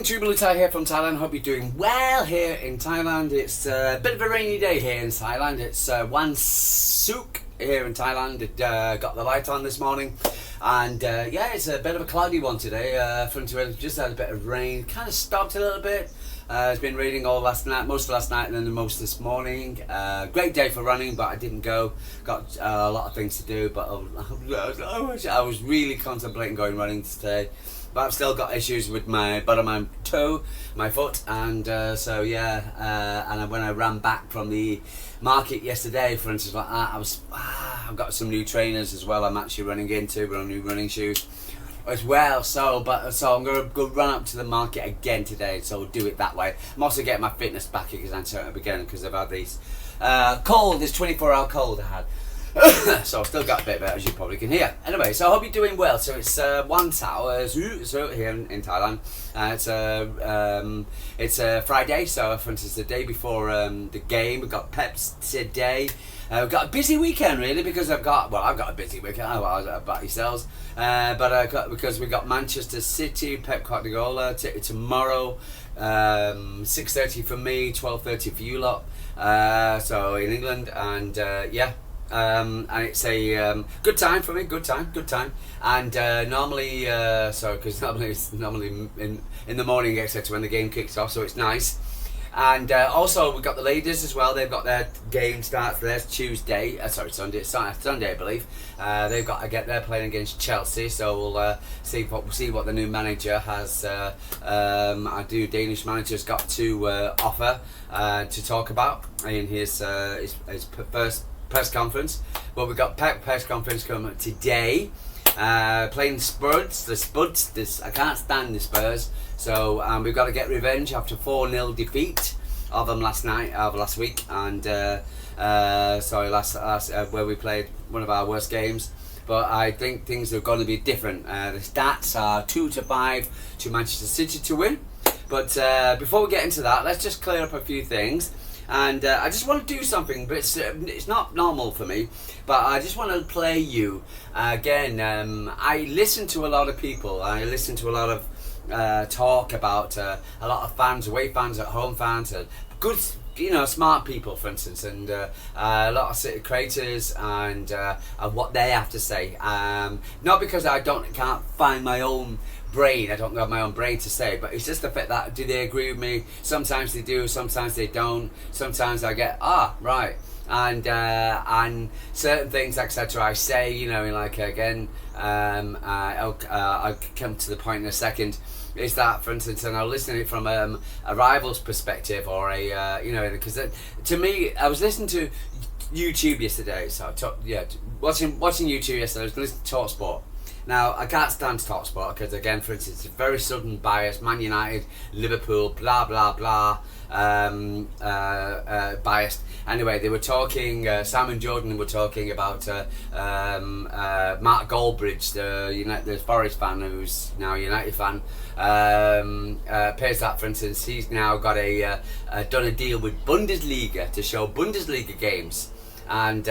morning, Ruben Dias here from Thailand. Hope you're doing well here in Thailand. It's a bit of a rainy day here in Thailand. It's Wan Suk here in Thailand. It got the light on this morning, and yeah, it's a bit of a cloudy one today. Just had a bit of rain, kind of stopped a little bit. It's been raining all last night, most of last night, and then most this morning. Great day for running, but I didn't go. Got a lot of things to do, but I was really contemplating going running today. But I've still got issues with my bottom of my toe, my foot, and so yeah. And when I ran back from the market yesterday, for instance, like that, I've got some new trainers as well. I'm actually running into new running shoes as well. So I'm gonna go run up to the market again today. So we'll do it that way. I'm also getting my fitness back again because I've had these this 24-hour cold I had. So I've still got a bit of it, as you probably can hear. Anyway, so I hope you're doing well. So it's 1 hour here in Thailand. It's a Friday, so for instance, the day before the game, we've got Peps today. We've got a busy weekend really because I've got a busy weekend. About yourselves, because we got Manchester City, Pep Guardiola tomorrow. 6:30 for me, 12:30 for you lot. So in England, and yeah. And it's a good time for me, good time. And normally, because normally in the morning, etc. when the game kicks off, so it's nice. And also we've got the ladies as well. They've got their game starts there Tuesday. Sunday. It's Sunday, I believe. They've got to get there playing against Chelsea. So we'll see what the new manager has. Our new Danish manager's got to offer to talk about in his first press conference. But we've got press conference coming today. Playing Spurs. I can't stand the Spurs. So we've got to get revenge after 4-0 defeat of them last week, and where we played one of our worst games. But I think things are going to be different. The stats are 2-5 to Manchester City to win. But before we get into that, let's just clear up a few things. And I just want to do something, but it's not normal for me. But I just want to play you again. I listen to a lot of people. I listen to a lot of talk about a lot of fans, away fans, at home fans, good, smart people, for instance, and a lot of city creators and what they have to say. Not because I can't find my own brain. I don't have my own brain to say, but it's just the fact that do they agree with me? Sometimes they do, sometimes they don't. Sometimes I get right, and certain things, etc. I say, like again, I'll come to the point in a second. Is that, for instance, and I'll listen to it from a rival's perspective, or because to me, I was listening to YouTube yesterday. So watching YouTube yesterday. I was listening to TalkSport. Now, I can't stand TalkSport because, again, for instance, it's very sudden bias. Man United, Liverpool, blah, blah, blah, biased. Anyway, they were talking, Sam and Jordan were talking about Mark Goldbridge, the Forest fan who's now a United fan. Pays that, for instance, he's now got done a deal with Bundesliga to show Bundesliga games. And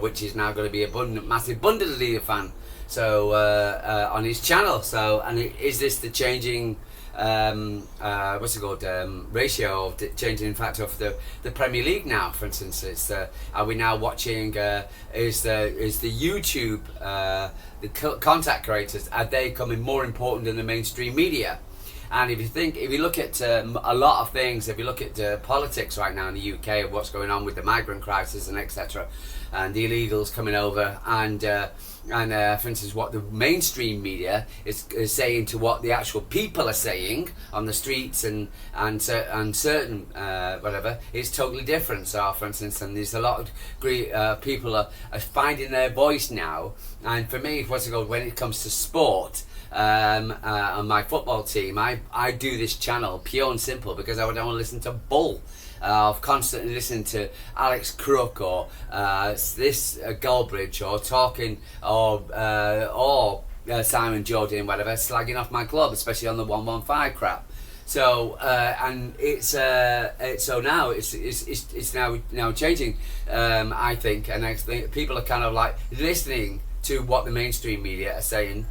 which is now going to be a massive Bundesliga fan. So on his channel. So, and is this the changing ratio of the changing factor of the Premier League now? For instance, it's are we now watching? Is the YouTube the content creators, are they becoming more important than the mainstream media? And if you look at a lot of things, if you look at politics right now in the UK, of what's going on with the migrant crisis and etc., and the illegals coming over, and for instance, what the mainstream media is saying to what the actual people are saying on the streets and certain whatever, is totally different. So, for instance, and there's a lot of people are finding their voice now. And for me, when it comes to sport. On my football team, I do this channel pure and simple because I don't want to listen to bull. I've constantly listened to Alex Crook or this Goldbridge or talking or Simon Jordan, whatever, slagging off my club, especially on the 115 crap. So and so now it's now changing. I think, and I think people are kind of like listening to what the mainstream media are saying.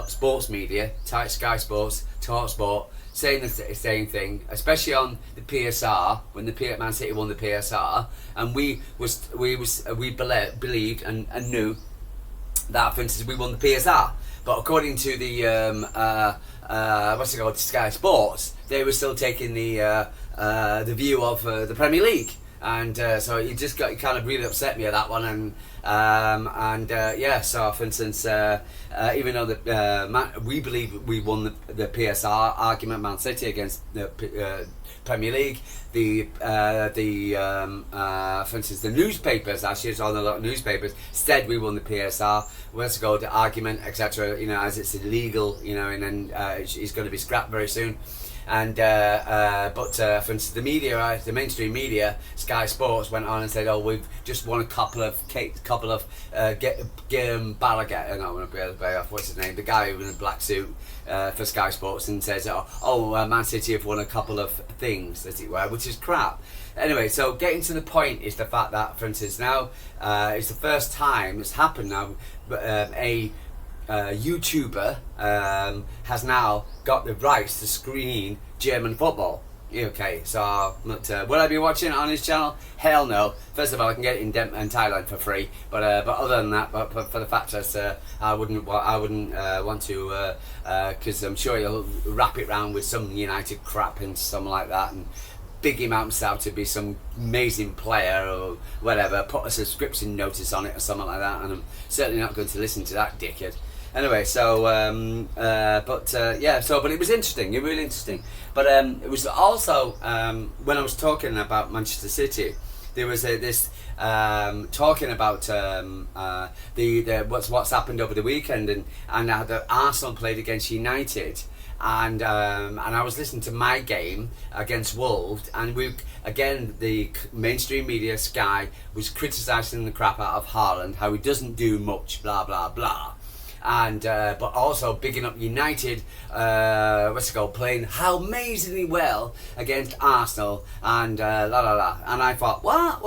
Sports media, Sky Sports, Talk Sport, saying the same thing, especially on the PSR when the Man City won the PSR, and we believed and knew that, for instance, we won the PSR. But according to the what's it called, Sky Sports, they were still taking the view of the Premier League, and so it just kind of really upset me at that one, and yeah. So for instance, even though we believe we won the PSR argument, Man City against the Premier League, for instance, the newspapers, actually it's on a lot of newspapers, said we won the PSR. Let's go to argument, etc. You know, as it's illegal, you know, and then it's going to be scrapped very soon. And but for instance, the media, the mainstream media, Sky Sports, went on and said, "Oh, we've just won a couple of Balaguer, no, what's his name? The guy in the black suit for Sky Sports, and says, Man City have won a couple of things, as it were, which is crap." Anyway, so getting to the point is the fact that, for instance, now it's the first time it's happened now. A YouTuber has now got the rights to screen German football. Okay, so will I be watching it on his channel? Hell no. First of all, I can get it in Thailand for free, but other than that, but for the fact that I wouldn't want to, because I'm sure he'll wrap it round with some United crap and something like that, and big him out to be some amazing player or whatever, put a subscription notice on it or something like that, and I'm certainly not going to listen to that dickhead. Anyway, so yeah, so but it was interesting, really interesting. But it was also when I was talking about Manchester City, there was this talking about the what's happened over the weekend, and how the Arsenal played against United. And I was listening to my game against Wolves, and the mainstream media, Sky, was criticising the crap out of Haaland, how he doesn't do much, blah blah blah, and but also bigging up United, playing how amazingly well against Arsenal, and la la la. And I thought, what?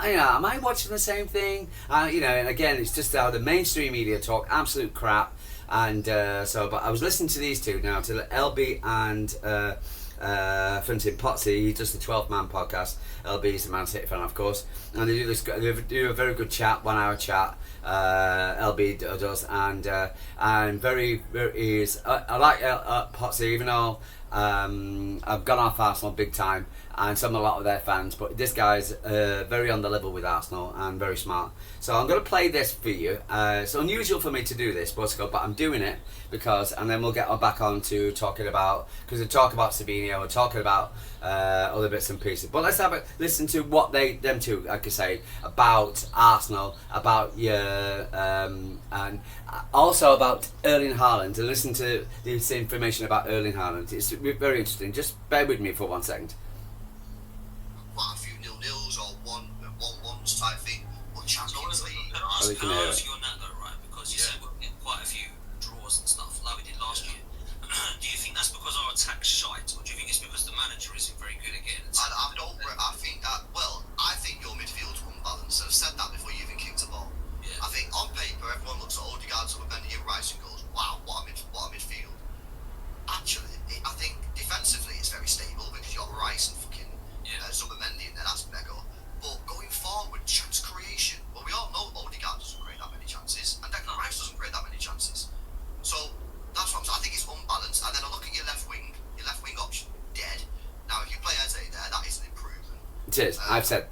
You know, am I watching the same thing? You know, and again, it's just how the mainstream media talk absolute crap. And but I was listening to these two now, to LB and Frontin Potsy. He does the 12-man podcast. LB is a Man City fan, of course, and they do a very good chat, 1 hour chat. LB does, and very is I like Potsy, even though I've gone off Arsenal big time, and a lot of their fans, but this guy's very on the level with Arsenal and very smart. So I'm going to play this for you. It's unusual for me to do this, but I'm doing it because, and then we'll get back on to talking about, because we talk about Sabino, we're talking about other bits and pieces. But let's listen to what them two, like I say, about Arsenal, about and also about Erling Haaland, and listen to this information about Erling Haaland. It's very interesting. Just bear with me for 1 second. Quite a few 0-0s or 1-1s type thing, but Champions League. Can I ask you on that though, right? Because you said we're getting quite a few draws and stuff, like we did last year. Do you think that's because our attack's shite, or do you think it's because the manager isn't very good again? I think your midfield's unbalanced. I've said that before you even kicked the ball. Yeah. I think on paper, everyone looks at Odegaard, Zubimendi and Rice and goes, wow, what a midfield. Actually, I think defensively it's very stable because you've got Rice and fucking Zubimendi in there, that's mega. But going forward, chance creation, well, we all know Odegaard doesn't create that many chances, and Declan Rice doesn't create that many chances. So that's what I'm saying. I think it's unbalanced. And then I look at your left wing option, dead. Now, if you play Eze there, that is an improvement. It is. I've said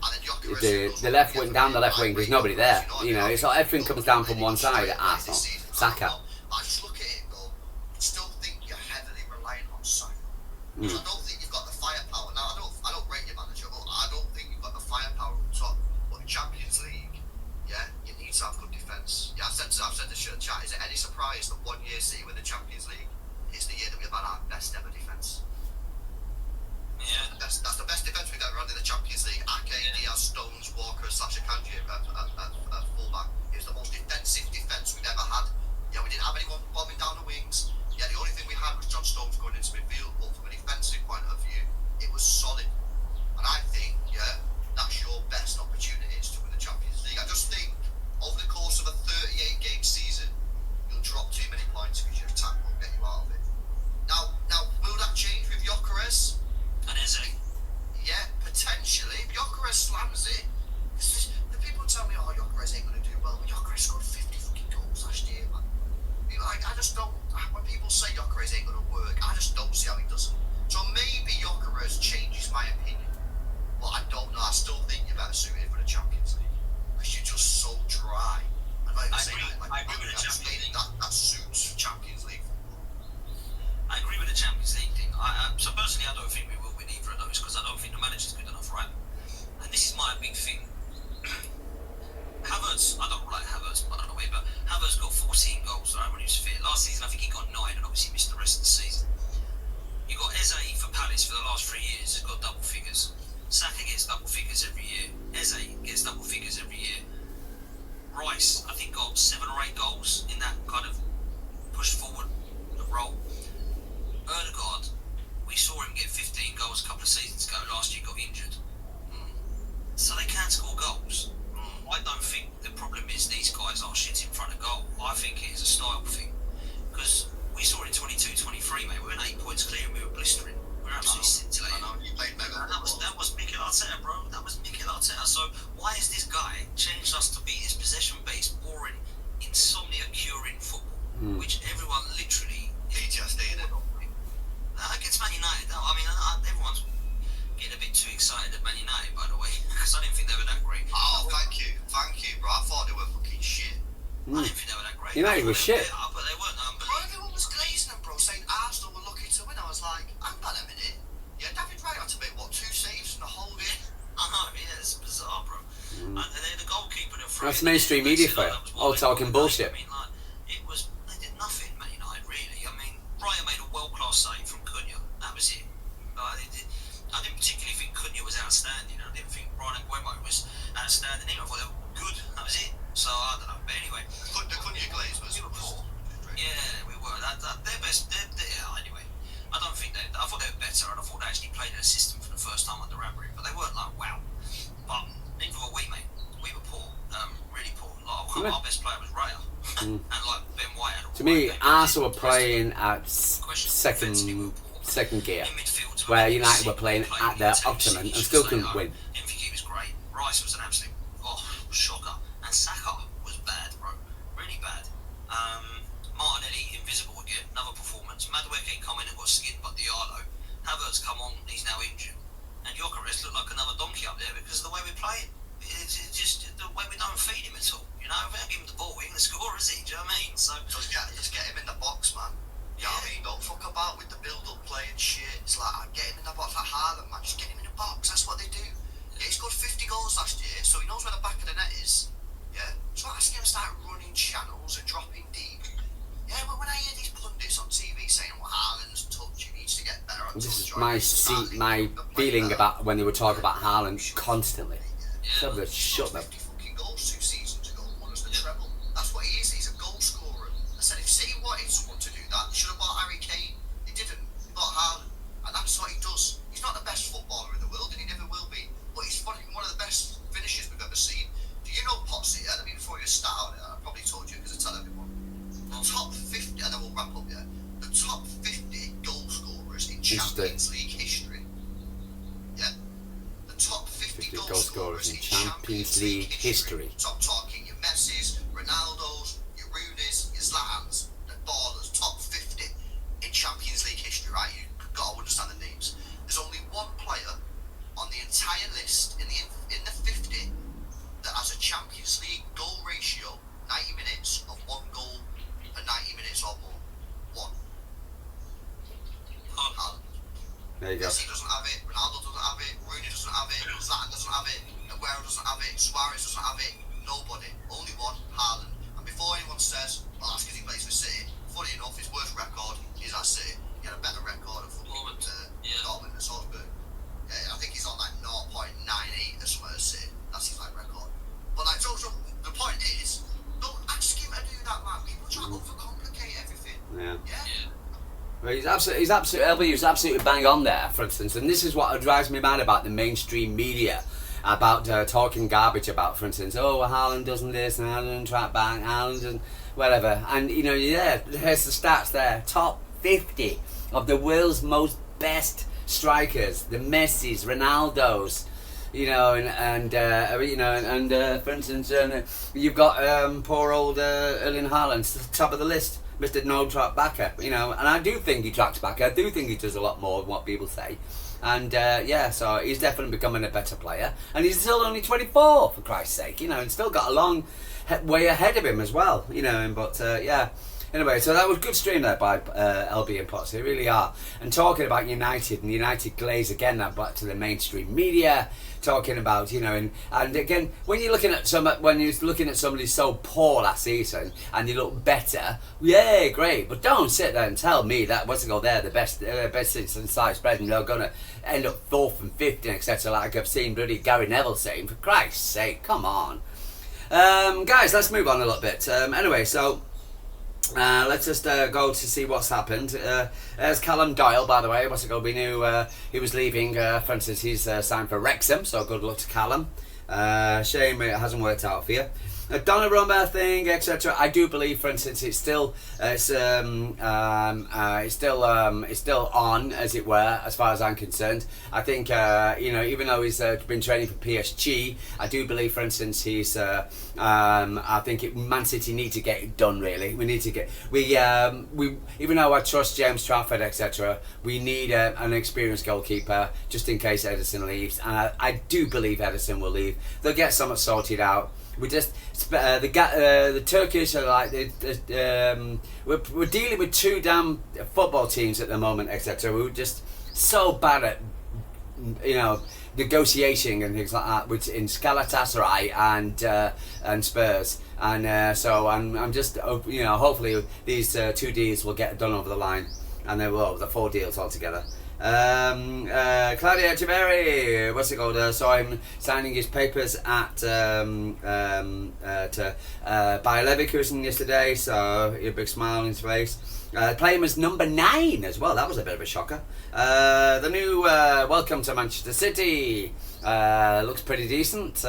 the left wing, down the left wing, there's nobody there. You know, it's like everything comes down from one side at Arsenal. Saka. I just look at it and go, I still think you're heavily reliant on Saka. I don't think you've got the firepower. Now, I don't rate your manager, but I don't think you've got the firepower up top. But in Champions League, yeah, you need to have good defence. Yeah, I've said this in the chat. Is it any surprise that 1 year City win the Champions League? It's the year that we've had our best ever defence. Yeah. That's the best defence we've ever had in the Champions League. Dias, Stones, Walker, Akanji at fullback. It was the most defensive defence we've ever had. Yeah, we didn't have anyone bombing down the wings. Yeah, the only thing we had was John Stones going into midfield, but from a defensive I think got 7 or 8 goals in that kind of push forward role. Erdegaard, we saw him get 15 goals a couple of seasons ago. Last year got injured. So they can score goals. I don't think the problem is these guys are shit in front of goal. I think it is a style thing. Because we saw it in 22-23, mate. We were 8 points clear and we were blistering. We were absolutely scintillating. I know, you played mega. And that was Mikel Arteta, bro. That was Mikel Arteta. So why has this guy changed us to be this possession-based, boring, insomnia-curing football, which everyone literally... PTSD, innit? Against Man United, I mean, everyone's getting a bit too excited at Man United, by the way, because I didn't think they were that great. Oh, thank you, bro. I thought they were fucking shit. I didn't think they were that great. United were shit. But they weren't Bro, unbelievable. everyone was glazing them, bro, saying Arsenal were lucky to win. I was like, hang on a minute. Yeah, David Wright had to make, 2 saves in the whole game? I know, yeah, it's bizarre, bro. And the goalkeeper... That's mainstream media for you. All talking bullshit. I mean, like, they did nothing, Man United, really. I mean, Raya made a world-class save from Cunha. That was it. I didn't particularly think Cunha was outstanding. I didn't think Ryan Guemo was outstanding either. I thought they were good. That was it. So, I don't know. But anyway... The Cunha glaze was... Yeah, we were. They're best. Anyway, I don't think I thought they were better, and I thought they actually played in a system for the first time under Amorim, but they weren't like wow. But neither were we, mate. We were poor, really poor. Like, our best player was Raya, and like Ben White. To me, Arsenal were playing at second gear, in midfield, where United were playing at their optimum and still couldn't win. Didn't think he was great. Rice was an absolute shocker, and Saka was bad, bro, really bad. Martinelli invisible again, another performance. Madueke come in and got skinned by Diallo. Havertz come on, he's now injured. And Gyökeres looked like another donkey up there because of the way we play it. It's just the way we don't feed him at all. You know, if we don't give him the ball, we ain't gonna score, is he? Do you know what I mean? So just get him in the box, man. You know what I mean? Don't fuck about with the build-up play and shit. It's like, get him in the box like Haaland, man. Just get him in the box. That's what they do. Yeah, he scored 50 goals last year, so he knows where the back of the net is. Yeah? So ask him to start running channels and dropping deep. Yeah, but when I hear these pundits on TV saying, Haaland's touch, he needs to get better on This touch. is my feeling about when they were talking about Haaland constantly. So they shut them. 50 fucking goals 2 seasons ago, won us the treble. That's what he is. He's a goal scorer. I said if City wanted someone to do that, they should have bought Harry Kane. They didn't. They bought Haaland, and that's what he does. He's not the best footballer in the world, and he never will be. But he's fucking one of the best finishers we've ever seen. Do you know Potsy? I mean, before you start on it, I probably told you because I tell everyone. The top 50, and then we'll wrap up, yeah. The top 50 goal scorers in Champions League history. Yeah. The top 50 goal scorers in Champions League history. So I'm talking your Messis, Ronaldos, your Rooney's, your Zlatans, the ballers, top 50 in Champions League history, right? You've got to understand the names. There's only one player on the entire list in the 50 that has a Champions League goal ratio, 90 minutes of 1 goal per 90 minutes or more. One. Haaland. There you go. Messi doesn't have it, Ronaldo doesn't have it, Rooney doesn't have it, Zlatan doesn't have it, Aguero doesn't have it, Suarez doesn't have it, nobody. Only one, Haaland. And before anyone says, well, that's because he plays for City, funny enough, his worst record is at City. He had a better record of football Dortmund and Salzburg. Yeah, I think he's on like 0.98 or something at City. That's his like record. But like, so the point is, don't ask him to do that, man. People try to overcomplicate everything. Yeah. Yeah. Well, he's absolutely bang on there, for instance, and this is what drives me mad about the mainstream media, about talking garbage about, for instance, Haaland doesn't this, and Haaland doesn't track back, Haaland doesn't whatever, and you know, yeah, here's the stats there, top 50 of the world's most best strikers, the Messis, Ronaldos, you know, and for instance, you've got poor old Erling Haaland, top of the list. Mr. No Track Backer, you know, and I do think he tracks back. I do think he does a lot more than what people say, and so he's definitely becoming a better player, and he's still only 24 for Christ's sake, you know, and still got a long way ahead of him as well, you know. But anyway, so that was good stream there by LB and Potts. They really are. And talking about United and United glaze again, now back to the mainstream media. Talking about, you know, and again, when you're looking at somebody so poor last season and you look better, yeah, great, but don't sit there and tell me that they're the best since sliced bread and they're gonna end up 4th and 5th and etc. Like I've seen bloody Gary Neville saying. For Christ's sake, come on. Guys, let's move on a little bit. Anyway, so let's just go to see what's happened. There's Callum Doyle, by the way. What's it called? We knew he was leaving. For instance, he's signed for Wrexham, so good luck to Callum. Shame it hasn't worked out for you. Donnarumma thing, etc. I do believe, for instance, it's still on, as it were, as far as I'm concerned. I think even though he's been training for PSG, I do believe, for instance, he's. I think Man City need to get it done. Really, we need to get we even though I trust James Trafford, etc. We need an experienced goalkeeper just in case Ederson leaves, and I do believe Ederson will leave. They'll get something sorted out. We just the Turkish are like we're dealing with two damn football teams at the moment, etc. We're just so bad at negotiating and things like that, which in Galatasaray and Spurs, and so I'm just hopefully these 2 deals will get done over the line, and then the 4 deals altogether. Claudio Echeverri, what's it called? Saw him signing his papers at Bayer Leverkusen yesterday, so a big smile on his face. Playing as number 9 as well. That was a bit of a shocker. The new welcome to Manchester City looks pretty decent.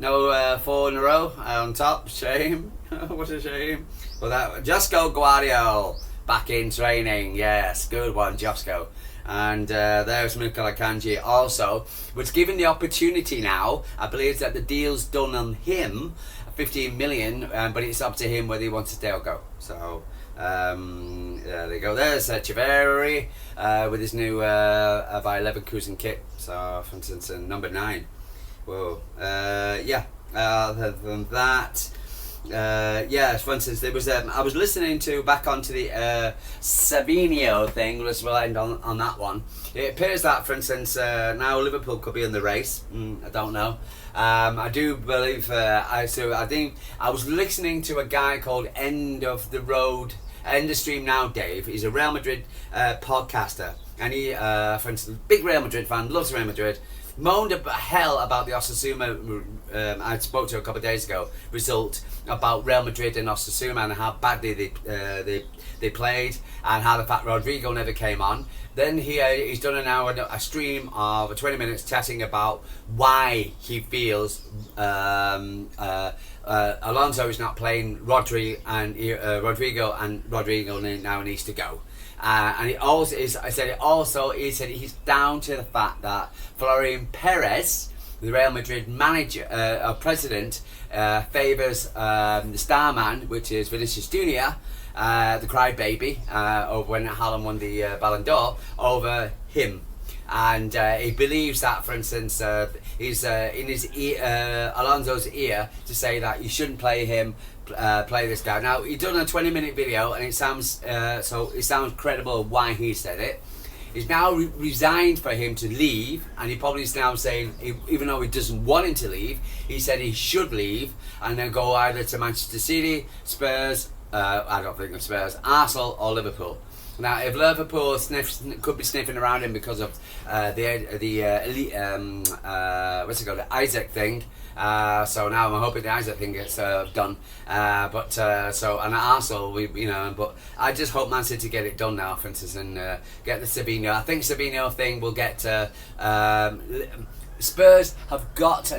No 4 in a row on top. Shame. What a shame. Well, that Josko Guardiola back in training. Yes, good one, Josko. And there's Akanji also, was given the opportunity now. I believe that the deal's done on him, 15 million, but it's up to him whether he wants to stay or go. So there you go. There's Echeverri with his new Bayer Leverkusen kit. So, for instance, number 9. Whoa. Other than that. For instance, there was I was listening back onto the Savinho thing. Let's end on that one. It appears that, for instance, now Liverpool could be in the race. I don't know. I do believe. I think I was listening to a guy called End of Stream Now, Dave. He's a Real Madrid podcaster, and he, for instance, big Real Madrid fan, loves Real Madrid. Moaned hell about the Osasuna. I spoke to a couple of days ago. Result about Real Madrid and Osasuna and how badly they played, and how the fact Rodrigo never came on. Then he's done a stream of 20 minutes chatting about why he feels Alonso is not playing Rodrigo and Rodrigo now needs to go. And it also is. I said it also. He said he's down to the fact that Florian Perez, the Real Madrid manager, president, favours the star man, which is Vinicius Junior, the crybaby, over when Haaland won the Ballon d'Or, over him. And he believes that, for instance, he's in his Alonso's ear to say that you shouldn't play him. Play this guy. Now he's done a 20-minute video, and it sounds credible why he said it. He's now resigned for him to leave, and he probably is now saying, even though he doesn't want him to leave, he said he should leave and then go either to Manchester City, Spurs. I don't think of Spurs, Arsenal or Liverpool. Now, if Liverpool could be sniffing around him because of the Isaac thing. So now I'm hoping the Isaac thing gets done. And Arsenal, but I just hope Man City get it done now, for instance, and get the Savinho. I think Savinho thing will get. Spurs have got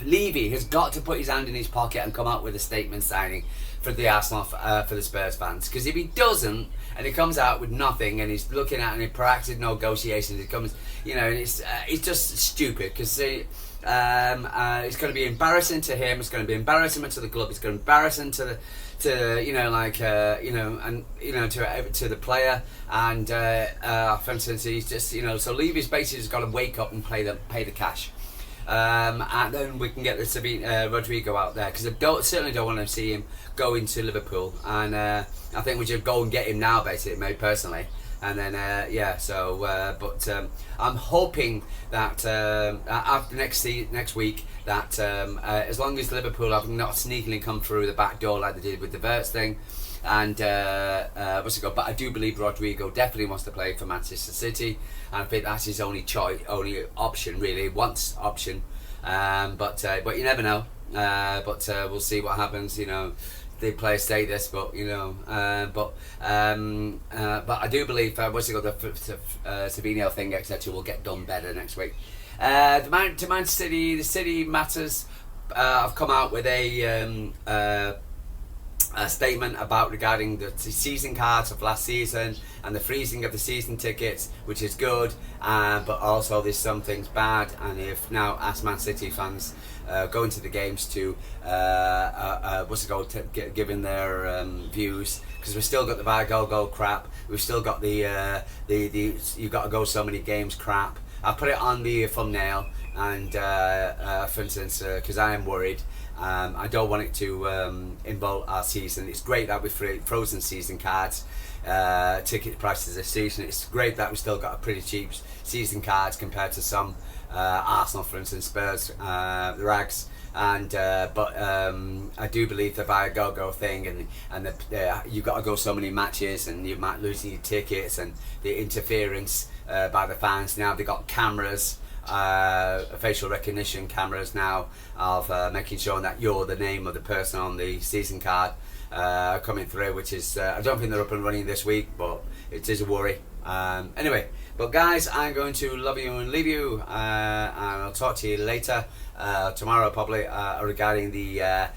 Levy has got to put his hand in his pocket and come out with a statement signing for the Arsenal for the Spurs fans, because if he doesn't and he comes out with nothing and he's looking at any proactive negotiations, it comes, and it's just stupid, because it's going to be embarrassing to him, it's going to be embarrassing to the club, it's going to be embarrassing to the to the player, and for instance, he's just so Levy's basically just got to wake up and pay the cash. And then we can get the Rodrigo out there, because I certainly don't want to see him go into Liverpool, and I think we should go and get him now, basically, me personally. And then I'm hoping that after next week that as long as Liverpool have not sneakily come through the back door like they did with the Wirtz thing, and but I do believe Rodrigo definitely wants to play for Manchester City, and I think that's his only option, really, option. But you never know. But we'll see what happens. You know, the players say this, but you know, but I do believe what's it called, the Savinho thing, etc. will get done better next week. To Man City, the City matters. I've come out with a statement regarding the season cards of last season and the freezing of the season tickets, which is good, but also there's some things bad. And if now ask Man City fans going to the games to giving their views, because we've still got the buy go crap, we've still got the you've got to go so many games crap. I put it on the thumbnail, and for instance, because I am worried. I don't want it to involve our season. It's great that we've frozen season cards, ticket prices this season. It's great that we've still got a pretty cheap season cards compared to some Arsenal, for instance, Spurs, the Rags. But I do believe the buy go thing, and you've got to go so many matches, and you might lose your tickets, and the interference by the fans. Now they've got cameras, facial recognition cameras now, of making sure that you're the name of the person on the season card coming through, which is I don't think they're up and running this week, but it is a worry. Anyway, but guys, I'm going to love you and leave you, and I'll talk to you later, tomorrow probably, regarding for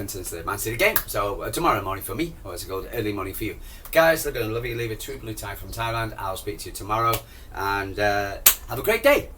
instance, the Man City game. So tomorrow morning for me, or it's called early morning for you. Guys, I'm going to love you, leave it. True blue tie from Thailand. I'll speak to you tomorrow, and have a great day.